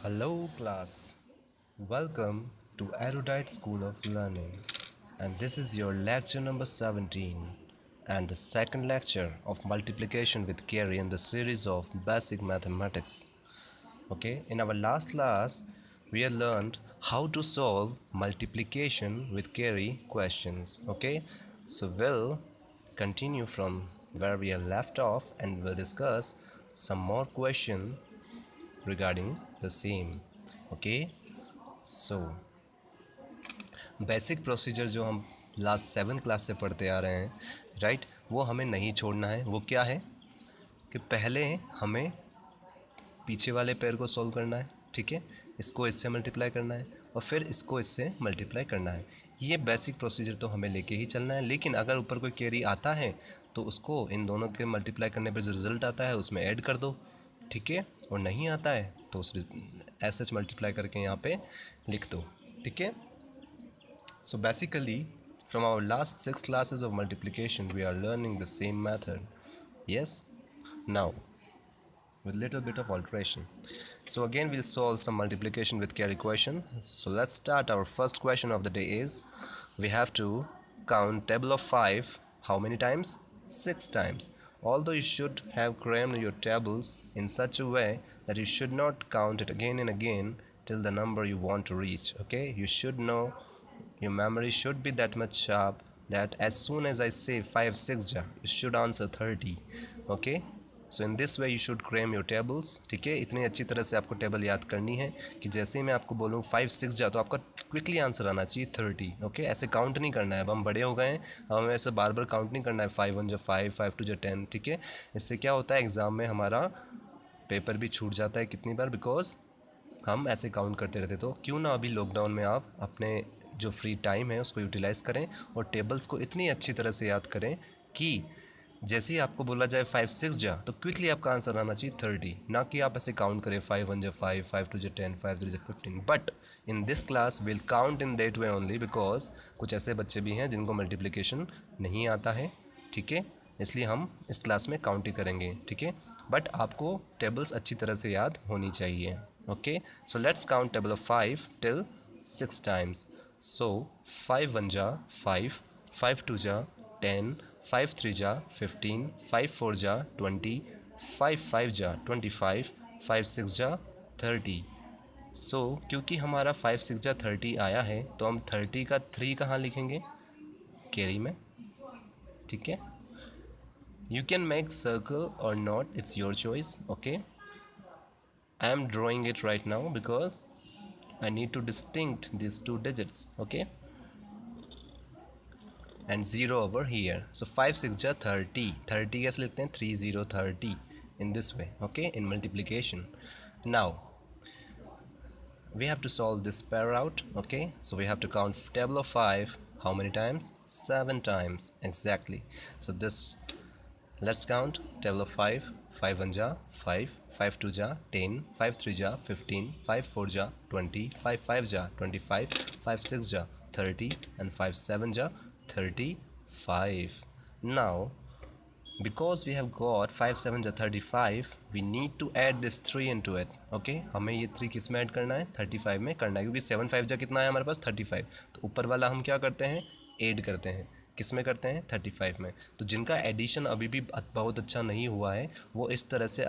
Hello class, welcome to Erudite School of Learning, and this is your lecture number 17 and the second lecture of multiplication with carry in the series of basic mathematics. Okay, in our last class we have learned how to solve multiplication with carry questions. Okay, so we'll continue from where we have left off and we'll discuss some more questions regarding the same. Okay, so basic procedure जो हम last 7 class से पढ़ते आ रहे हैं right, वो हमें नहीं छोड़ना है। वो क्या है कि पहले हमें पीछे वाले पेयर को सॉल्व करना है, ठीक है, इसको इससे मल्टीप्लाई करना है और फिर इसको इससे मल्टीप्लाई करना है। ये बेसिक प्रोसीजर तो हमें लेके ही चलना है, लेकिन अगर ऊपर कोई कैरी आता है तो उसको इन दोनों के मल्टीप्लाई करने पर जो रिज़ल्ट आता है उसमें ऐड कर दो, ठीक है, और नहीं आता है तो उस एस मल्टीप्लाई करके यहाँ पे लिख दो, ठीक है। So basically, from our last 6 classes of multiplication, we are learning the same method. Yes? Now, with little bit of alteration. So again, we'll solve some multiplication with carry question. So let's start. Our first question of the day is, we have to count table of 5 how many times? 6 times. Although you should have crammed your tables in such a way that you should not count it again and again till the number you want to reach. Okay, you should know, your memory should be that much sharp that as soon as I say 5 6 ja, you should answer 30. Okay, so in this way you should cram your tables. ठीक है, इतनी अच्छी तरह से आपको table याद करनी है कि जैसे ही मैं आपको बोलूँ 5 6 जा तो आपका क्विकली आंसर आना चाहिए 30. ओके, ऐसे काउंट नहीं करना है, अब हम बड़े हो गए हैं, अब हमें ऐसे बार बार काउंट नहीं करना है 5 1 जा 5 5 2 जा 10. ठीक है, इससे क्या होता है एग्ज़ाम में हमारा पेपर भी छूट जाता है कितनी बार, बिकॉज हम ऐसे काउंट करते रहते। तो क्यों ना अभी लॉकडाउन में आप अपने जो फ्री टाइम है उसको यूटिलाइज़ करें और टेबल्स को इतनी अच्छी तरह से याद करें कि जैसे ही आपको बोला जाए 5 6 जा तो क्विकली आपका आंसर आना चाहिए 30, ना कि आप ऐसे काउंट करें 5 1 जा 5 5 2 जा 10 5 3 जा 15. But in this class will count in that way only because कुछ ऐसे बच्चे भी हैं जिनको मल्टीप्लिकेशन नहीं आता है, ठीक है, इसलिए हम इस क्लास में काउंट ही करेंगे, ठीक है, बट आपको टेबल्स अच्छी तरह से याद होनी चाहिए. Okay, so let's count table of 5 till 6 times. So 5 1 ja 5, 5 2 ja 10, 5 3 ja 15, 5 4 ja 20, 5 5 ja 25, 5 6 ja 30. So क्योंकि हमारा 5 6 जा 30 आया है तो हम 30 का 3 कहाँ लिखेंगे? कैरी में, ठीक है. You can make circle or not, it's your choice. Okay, I am drawing it right now because I need to distinct these two digits. Okay, and 0 over here. So 5 6 ja 30. 30 कैसे लिखते हैं? 3 0 30 in this way. Okay, in multiplication. Now we have to solve this pair out. Okay, so we have to count table of 5 how many times? 7 times exactly. So this, let's count table of 5. 5 1 ja 5, 5 2 ja 10, 5 3 ja 15, 5 4 ja 20, 5 5 ja 25, 5 6 ja 30 and 5 7 ja 35. Now because we have got 5 7 ja 35, we need to add this 3 into it. Okay, हमें ये 3 किस में add करना है? 35 में करना है, क्योंकि 7 5 जा कितना है हमारे पास? 35. तो ऊपर वाला हम क्या करते हैं? ऐड करते हैं. किस में करते हैं? 35 में. तो जिनका एडिशन अभी भी बहुत अच्छा नहीं हुआ है वो इस तरह से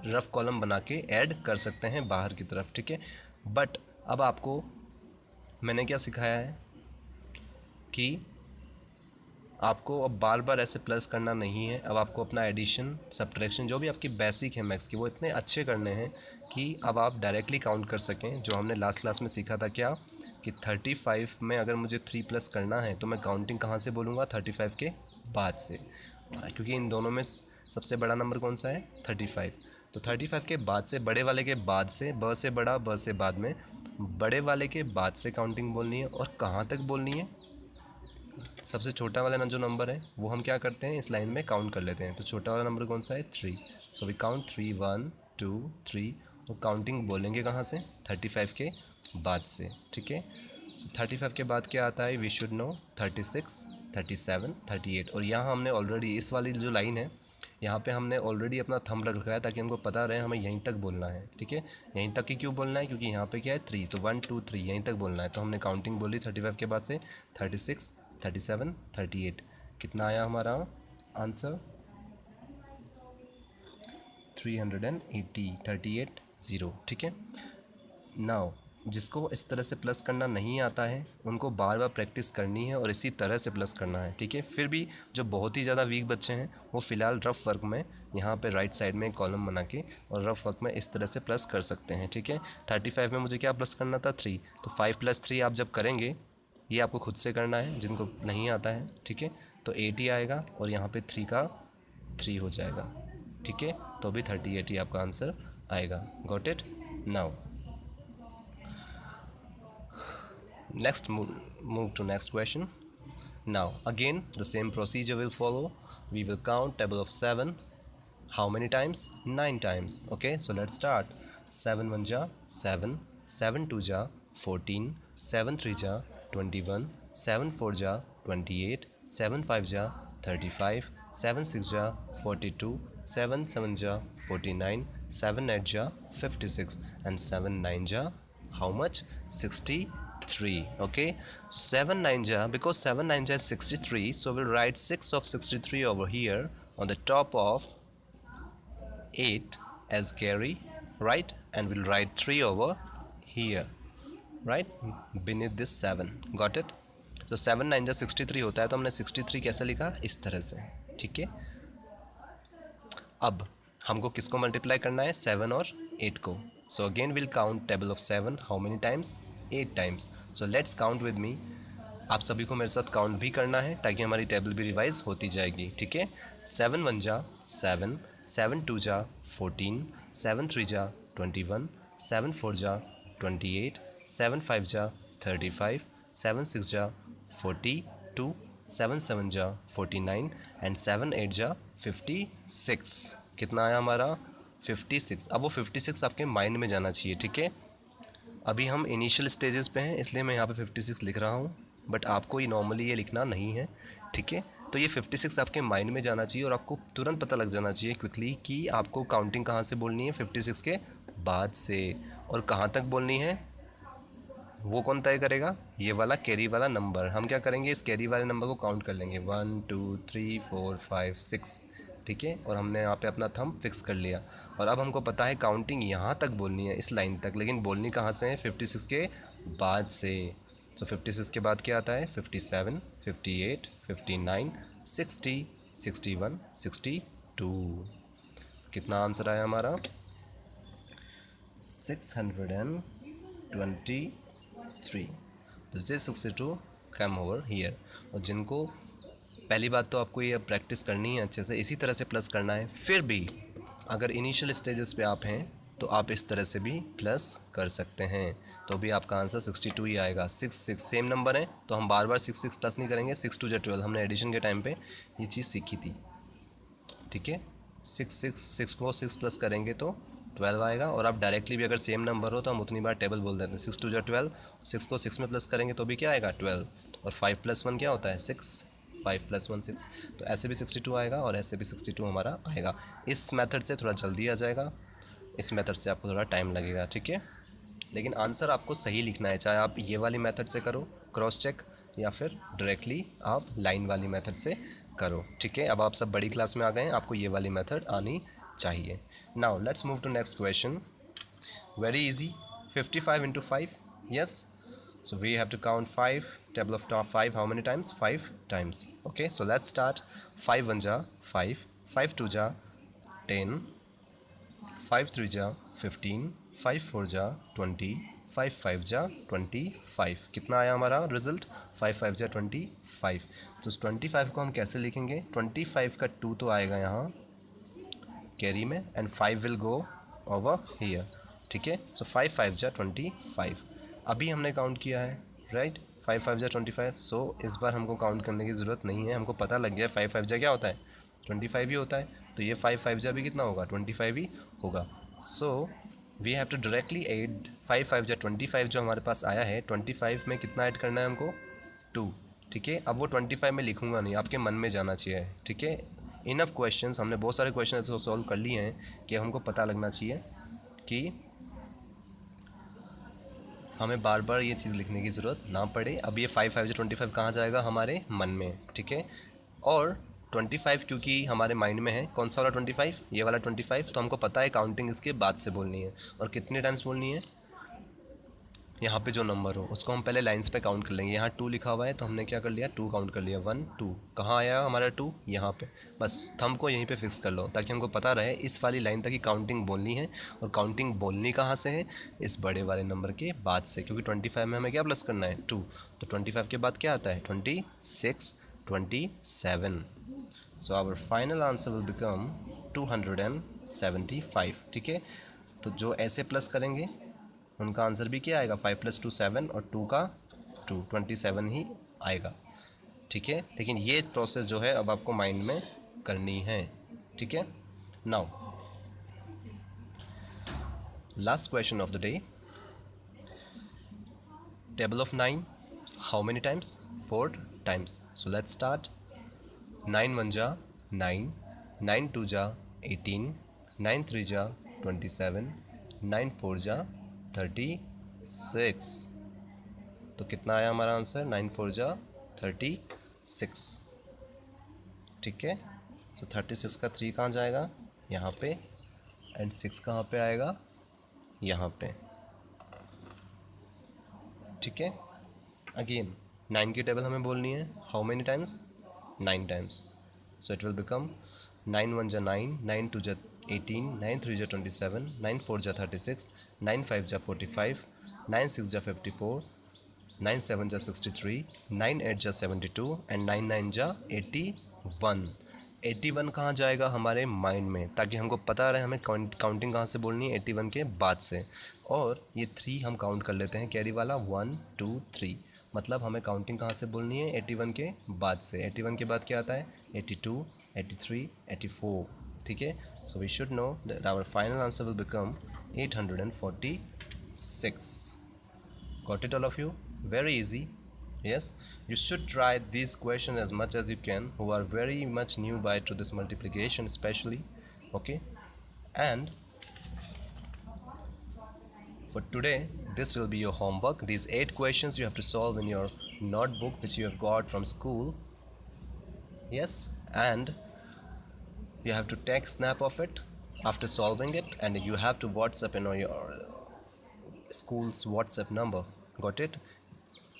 रफ कॉलम बना के ऐड कर सकते हैं बाहर की तरफ, ठीक है. बट अब आपको मैंने क्या सिखाया है कि आपको अब बार बार ऐसे प्लस करना नहीं है. अब आपको अपना एडिशन सब्ट्रैक्शन जो भी आपकी बेसिक है मैथ्स की वो इतने अच्छे करने हैं कि अब आप डायरेक्टली काउंट कर सकें. जो हमने लास्ट क्लास में सीखा था क्या, कि 35 में अगर मुझे 3 प्लस करना है तो मैं काउंटिंग कहाँ से बोलूँगा? 35 के बाद से, क्योंकि इन दोनों में सबसे बड़ा नंबर कौन सा है? 35. तो 35 के बाद से, बड़े वाले के बाद से, ब से बड़ा ब से बाद में, बड़े वाले के बाद से काउंटिंग बोलनी है. और कहाँ तक बोलनी है? सबसे छोटा वाला ना जो नंबर है वो हम क्या करते हैं? इस लाइन में काउंट कर लेते हैं. तो छोटा वाला नंबर कौन सा है? 3. So we count 3 1 2 3. और काउंटिंग बोलेंगे कहाँ से? 35 के बाद से, ठीक है. सो 35 के बाद क्या आता है? We should know 36 37 38. और यहाँ हमने ऑलरेडी इस वाली जो लाइन है यहाँ पे हमने ऑलरेडी अपना थंब रख रखा है ताकि हमको पता रहे हमें यहीं तक बोलना है, ठीक है। यहीं तक ही क्यों बोलना है, क्योंकि यहाँ पे क्या है 3, तो 1 2 3 यहीं तक बोलना है। तो हमने काउंटिंग बोली 35 के बाद से 36 37 38। कितना आया हमारा आंसर 380 38 0, ठीक है। नाउ जिसको इस तरह से प्लस करना नहीं आता है उनको बार बार प्रैक्टिस करनी है और इसी तरह से प्लस करना है, ठीक है। फिर भी जो बहुत ही ज़्यादा वीक बच्चे हैं वो फ़िलहाल रफ़ वर्क में यहाँ पे राइट साइड में एक कॉलम बना के और रफ़ वर्क में इस तरह से प्लस कर सकते हैं, ठीक है। 35 में मुझे क्या प्लस करना था 3, तो 5 + 3 आप जब करेंगे ये आपको खुद से करना है जिनको नहीं आता है, ठीक है। तो 80 आएगा और यहाँ पर 3 का 3 हो जाएगा, ठीक है। तो भी 38 ही आपका आंसर आएगा। Got it. Now next move to next question. Now again the same procedure will follow. We will count table of 7 how many times, 9 times. Okay, so let's start. 7 1 ja 7, 7 2 ja 14, 7 3 ja 21, 7 4 ja 28, 7 5 ja 35, 7 6 ja 42, 7 7 ja 49, 7 8 ja 56 and 7 9 ja how much 63. Okay, so 7 9 ja, because 7 9 ja is 63, so we'll write 6 of 63 over here on the top of 8 as carry, right, and we'll write 3 over here, right, beneath this 7. Got it? So 7 9 ja 63 होता है, तो हमने 63 कैसे लिखा, इस तरह से, ठीक है। अब हमको किसको मल्टीप्लाई करना है, 7 और 8 को। So again will count table of 7 how many times, 8 times. So let's count with me. आप सभी को मेरे साथ काउंट भी करना है ताकि हमारी टेबल भी रिवाइज होती जाएगी, ठीक है। 7 1 जा 7, 7 2 जा 14, 7 3 जा 21, 7 4 जा 28, 7 5 जा 35, 7 6 जा 42, 7 7 जा 49 एंड 7 8 जा 56। कितना आया हमारा 56। अब वो 56 आपके माइंड में जाना चाहिए, ठीक है। अभी हम इनिशियल स्टेजेस पे हैं इसलिए मैं यहाँ पे 56 लिख रहा हूँ, बट आपको ये नॉर्मली ये लिखना नहीं है, ठीक है। तो ये 56 आपके माइंड में जाना चाहिए और आपको तुरंत पता लग जाना चाहिए क्विकली कि आपको काउंटिंग कहाँ से बोलनी है, 56 के बाद से, और कहाँ तक बोलनी है वो कौन तय करेगा, ये वाला कैरी वाला नंबर। हम क्या करेंगे, इस कैरी वाले नंबर को काउंट कर लेंगे 1 2 3 4 5 6, ठीक है। और हमने यहाँ पे अपना थंब फिक्स कर लिया और अब हमको पता है काउंटिंग यहाँ तक बोलनी है, इस लाइन तक, लेकिन बोलनी कहाँ से है, 56 के बाद से। तो 56 के बाद क्या आता है, 57 58 59 60 61 62। कितना आंसर आया हमारा 623। तो this 62 कम ओवर हियर। और जिनको पहली बात तो आपको ये प्रैक्टिस करनी है अच्छे से, इसी तरह से प्लस करना है। फिर भी अगर इनिशियल स्टेजेस पे आप हैं तो आप इस तरह से भी प्लस कर सकते हैं, तो भी आपका आंसर 62 ही आएगा। 6 6 सेम नंबर है तो हम बार बार 6 6 प्लस नहीं करेंगे, 6 2 जा 12, हमने एडिशन के टाइम पे ये चीज़ सीखी थी, ठीक है। 6 6 6 को 6 प्लस करेंगे तो 12 आएगा, और आप डायरेक्टली भी अगर सेम नंबर हो तो हम उतनी बार टेबल बोल देते हैं। 6 2 जा 12, 6 को 6 में प्लस करेंगे तो भी क्या आएगा 12, और 5 + 1 क्या होता है 6, 5 + 1 6, तो ऐसे भी 62 आएगा और ऐसे भी 62 हमारा आएगा। इस मेथड से थोड़ा जल्दी आ जाएगा, इस मेथड से आपको थोड़ा टाइम लगेगा, ठीक है। लेकिन आंसर आपको सही लिखना है, चाहे आप ये वाली मेथड से करो क्रॉस चेक या फिर डायरेक्टली आप लाइन वाली मेथड से करो, ठीक है। अब आप सब बड़ी क्लास में आ गए हैं, आपको ये वाली मेथड आनी चाहिए। Now let's move to next question. Very easy, 55 × 5, yes. So we have to count 5, table of top 5 how many times, 5 times. Okay, so let's start. 5 1 ja 5, 5 2 ja 10, 5 3 ja 15, 5 4 ja 20, 5 5 ja 25। कितना आया हमारा result, 5 5 जा 25। तो 25 को हम कैसे लिखेंगे, 25 का 2 तो आएगा यहाँ कैरी में and 5 will go over here, ठीक है। सो 5 5 जा 25 अभी हमने काउंट किया है, राइट। 5 5 जा 25। सो इस बार हमको काउंट करने की ज़रूरत नहीं है, हमको पता लग गया 5 5 जा क्या होता है 25 ही होता है, तो ये 5 5 जा भी कितना होगा 25 ही होगा। So we have to directly add 5 5 जा 25 जो हमारे पास आया है, 25 में कितना ऐड करना है हमको 2, ठीक है। अब वो 25 में लिखूंगा नहीं, आपके मन में जाना चाहिए, ठीक है। इनफ क्वेश्चंस, हमने बहुत सारे क्वेश्चन ऐसे सॉल्व कर लिए हैं कि हमको पता लगना चाहिए कि हमें बार बार ये चीज़ लिखने की ज़रूरत ना पड़े। अब ये 5 5 से 25 कहाँ जाएगा, हमारे मन में, ठीक है। और 25 क्योंकि हमारे माइंड में है, कौन सा वाला 25, ये वाला 25, तो हमको पता है काउंटिंग इसके बाद से बोलनी है। और कितने टाइम्स बोलनी है, यहाँ पे जो नंबर हो उसको हम पहले लाइंस पे काउंट कर लेंगे। यहाँ 2 लिखा हुआ है तो हमने क्या कर लिया, 2 काउंट कर लिया, 1 2। कहाँ आया हमारा 2, यहाँ पे। बस थंब को यहीं पे फिक्स कर लो ताकि हमको पता रहे इस वाली लाइन तक ही काउंटिंग बोलनी है। और काउंटिंग बोलनी कहाँ से है, इस बड़े वाले नंबर के बाद से, क्योंकि 25 में हमें क्या प्लस करना है, 2। तो 25 के बाद क्या आता है, 26 27। So our final answer will become 275, ठीक है। तो जो ऐसे प्लस करेंगे उनका आंसर भी क्या आएगा, 5 + 2 7 और 2 का 2 27 ही आएगा, ठीक है। लेकिन ये प्रोसेस जो है अब आपको माइंड में करनी है, ठीक है। Now last question of the day, table of 9 how many times, 4 times. So let's start. 9 1 जा 9, 9 2 जा 18, 9 3 जा 27, 9 4 जा 36। तो कितना आया हमारा आंसर, 9 4 जा 36, ठीक है। तो 36 का 3 कहाँ जाएगा, यहाँ पे, एंड 6 कहाँ पे आएगा, यहाँ पे, ठीक है। अगेन 9 की टेबल हमें बोलनी है, how many times, 9 times. So it will become 9 1 जा 9, 9 2 जा 18, 9 3 जा 27, 9 4 जा 36, 9 5 जा 45, 9 6 जा 54, 9 7 जा 63, 9 8 जा 72 एंड 9 9 जा 81। 81 कहाँ जाएगा, हमारे माइंड में, ताकि हमको पता रहे हमें काउंटिंग कहाँ से बोलनी है, 81 के बाद से। और ये 3 हम काउंट कर लेते हैं, कैरी वाला 1 2 3, मतलब हमें काउंटिंग कहाँ से बोलनी है, 81 के बाद से। 81 के बाद क्या आता है, 82 83 84, ठीक है। So we should know that our final answer will become 846। Got it all of you? Very easy. Yes, you should try these questions as much as you can, who are very much new by to this multiplication especially, okay. And for today this will be your homework. These 8 questions you have to solve in your notebook which you have got from school. Yes, and you have to take snap of it after solving it, and you have to WhatsApp in your schools WhatsApp number. Got it.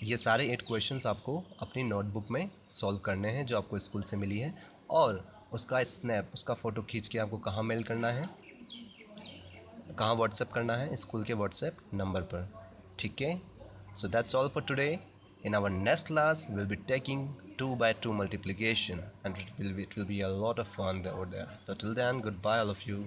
ये सारे 8 questions आपको अपनी notebook में solve करने हैं जो आपको school से मिली है, और उसका स्नैप, उसका फ़ोटो खींच के आपको कहाँ मेल करना है, कहाँ व्हाट्सएप करना है, स्कूल के व्हाट्सएप नंबर पर, ठीक है। So that's all for today. In our next class we'll be taking 2 by 2 multiplication, and it will be a lot of fun over there. So till then, goodbye all of you.